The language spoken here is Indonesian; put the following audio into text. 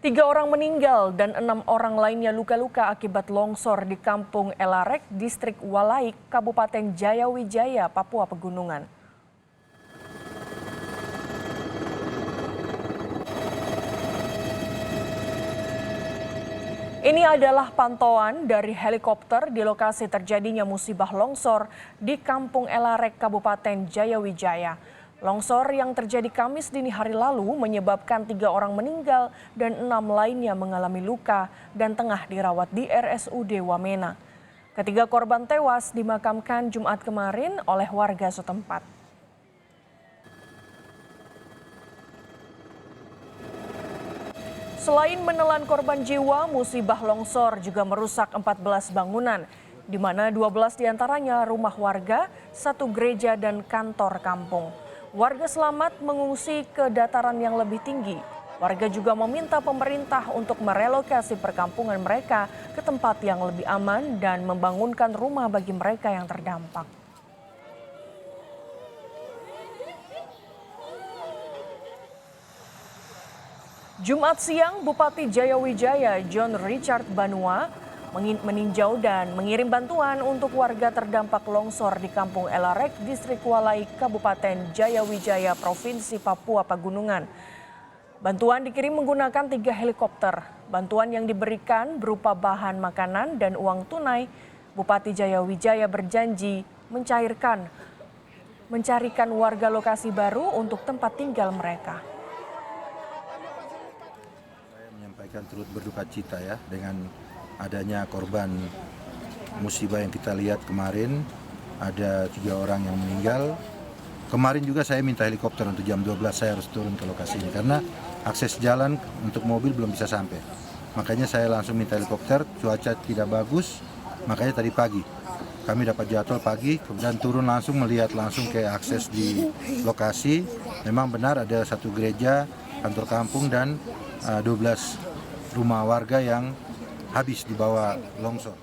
Tiga orang meninggal dan 6 orang lainnya luka-luka akibat longsor di Kampung Elarek, Distrik Walaik, Kabupaten Jayawijaya, Papua Pegunungan. Ini adalah pantauan dari helikopter di lokasi terjadinya musibah longsor di Kampung Elarek, Kabupaten Jayawijaya. Longsor yang terjadi Kamis dini hari lalu menyebabkan 3 orang meninggal dan 6 lainnya mengalami luka dan tengah dirawat di RSUD Wamena. Ketiga korban tewas dimakamkan Jumat kemarin oleh warga setempat. Selain menelan korban jiwa, musibah longsor juga merusak 14 bangunan, di mana 12 diantaranya rumah warga, 1 gereja dan kantor kampung. Warga selamat mengungsi ke dataran yang lebih tinggi. Warga juga meminta pemerintah untuk merelokasi perkampungan mereka ke tempat yang lebih aman dan membangunkan rumah bagi mereka yang terdampak. Jumat siang, Bupati Jayawijaya John Richard Banua meninjau dan mengirim bantuan untuk warga terdampak longsor di Kampung Elarek, Distrik Walaik, Kabupaten Jayawijaya, Provinsi Papua Pegunungan. Bantuan dikirim menggunakan 3 helikopter. Bantuan yang diberikan berupa bahan makanan dan uang tunai. Bupati Jayawijaya berjanji mencarikan warga lokasi baru untuk tempat tinggal mereka. Saya menyampaikan turut berduka cita ya dengan adanya korban musibah yang kita lihat kemarin. Ada 3 orang yang meninggal. Kemarin juga saya minta helikopter untuk jam 12 saya harus turun ke lokasi ini karena akses jalan untuk mobil belum bisa sampai. Makanya saya langsung minta helikopter, cuaca tidak bagus, makanya tadi pagi kami dapat jadwal pagi dan turun langsung melihat langsung ke akses di lokasi. Memang benar ada 1 gereja, kantor kampung dan 12 rumah warga yang habis di bawah longsor.